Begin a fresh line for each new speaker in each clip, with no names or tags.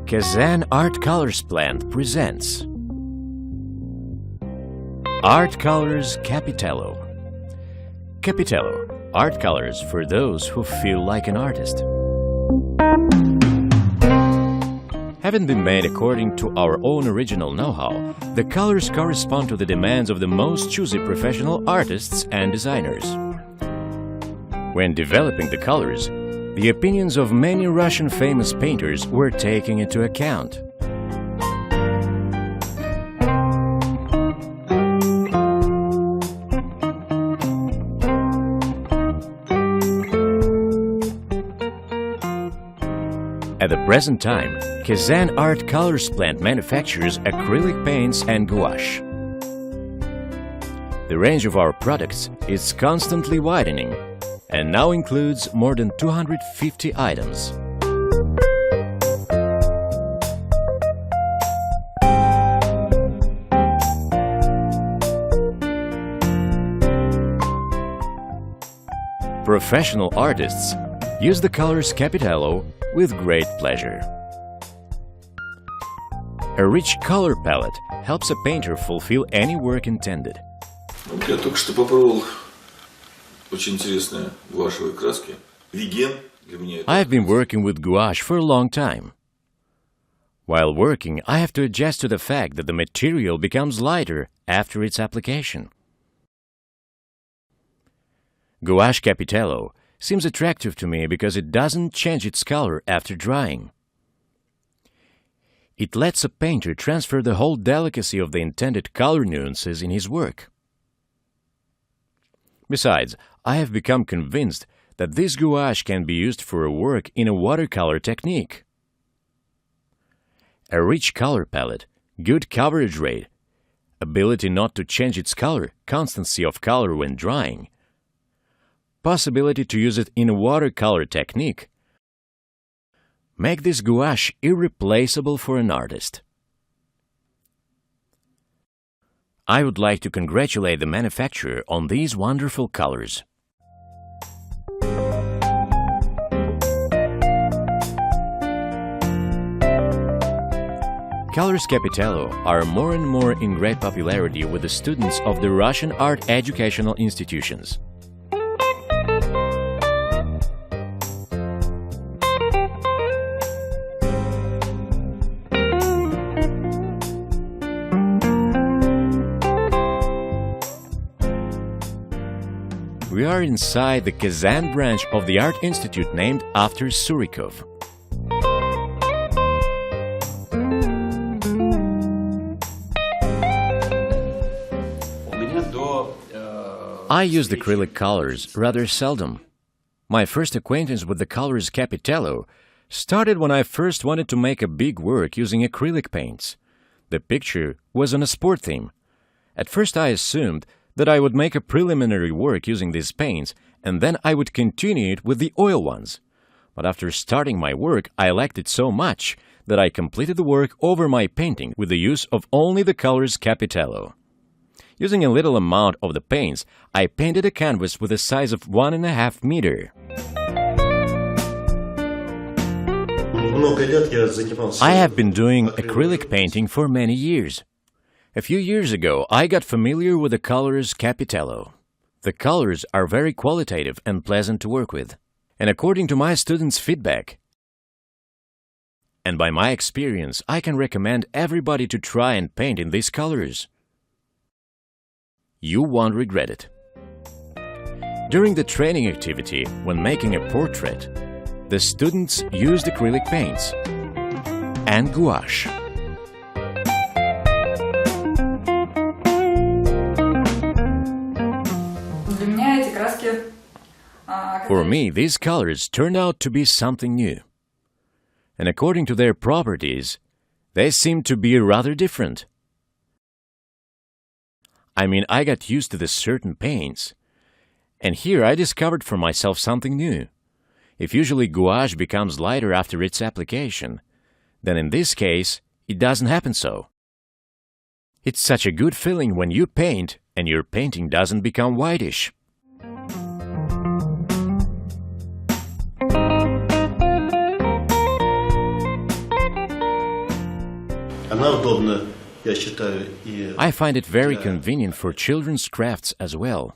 Kazan Art Colors plant presents Art Colors Capitello. Capitello, art colors for those who feel like an artist. Having been made according to our own original know-how, the colors correspond to the demands of the most choosy professional artists and designers. When developing the colors, the opinions of many Russian famous painters were taken into account. At the present time, Kazan Art Colors plant manufactures acrylic paints and gouache. The range of our products is constantly widening and now includes more than 250 items. Professional artists use the colors Capitello with great pleasure. A rich color palette helps a painter fulfill any work intended.
Я только что попробовал очень интересные гуашевые краски. Веген для меня.
I have been working with gouache for a long time. While working, I have to adjust to the fact that the material becomes lighter after its application. Gouache Capitello seems attractive to me because it doesn't change its color after drying. It lets a painter transfer the whole delicacy of the intended color nuances in his work. Besides, I have become convinced that this gouache can be used for a work in a watercolor technique. A rich color palette, good coverage rate, ability not to change its color, constancy of color when drying, possibility to use it in a watercolor technique make this gouache irreplaceable for an artist. I would like to congratulate the manufacturer on these wonderful colors. Colors Capitello are more and more in great popularity with the students of the Russian art educational institutions. We are inside the Kazan branch of the Art Institute named after Surikov. I use acrylic colors rather seldom. My first acquaintance with the colors Capitello started when I first wanted to make a big work using acrylic paints. The picture was on a sport theme. At first I assumed that I would make a preliminary work using these paints, and then I would continue it with the oil ones. But after starting my work, I liked it so much that I completed the work over my painting with the use of only the colors Capitello. Using a little amount of the paints, I painted a canvas with a size of 1.5 meters. I have been doing acrylic painting for many years. A few years ago, I got familiar with the colors Capitello. The colors are very qualitative and pleasant to work with. And according to my students' feedback, and by my experience, I can recommend everybody to try and paint in these colors. You won't regret it. During the training activity, when making a portrait, the students used acrylic paints and gouache. For me, these colors turned out to be something new. And according to their properties, they seem to be rather different. I mean, I got used to the certain paints, and here I discovered for myself something new. If usually gouache becomes lighter after its application, then in this case, it doesn't happen so. It's such a good feeling when you paint and your painting doesn't become whitish.
Она удобна, я считаю, и
I find it very convenient for children's crafts as well.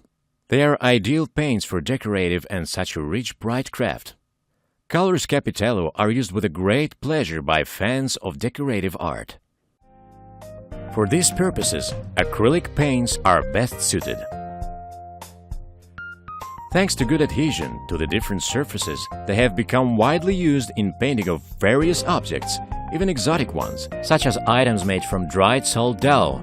They are ideal paints for decorative and such a rich, bright craft. Colors Capitello are used with a great pleasure by fans of decorative art. For these purposes, acrylic paints are best suited. Thanks to good adhesion to the different surfaces, they have become widely used in painting of various objects, even exotic ones, such as items made from dried salt dough.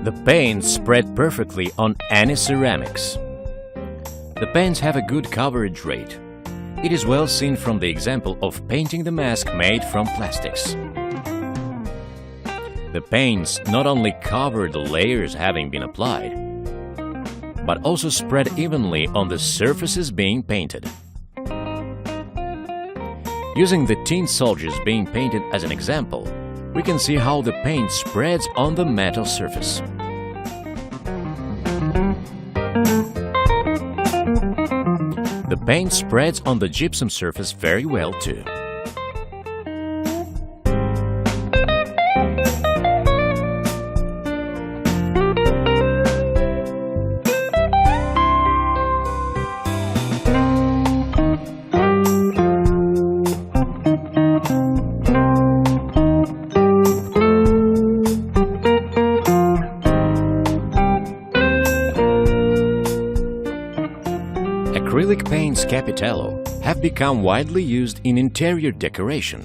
The paints spread perfectly on any ceramics. The paints have a good coverage rate. It is well seen from the example of painting the mask made from plastics. The paints not only cover the layers having been applied, but also spread evenly on the surfaces being painted. Using the tin soldiers being painted as an example, we can see how the paint spreads on the metal surface. The paint spreads on the gypsum surface very well too. Acrylic paints Capitello have become widely used in interior decoration.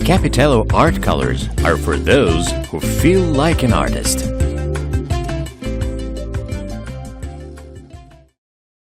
Capitello art colors are for those who feel like an artist.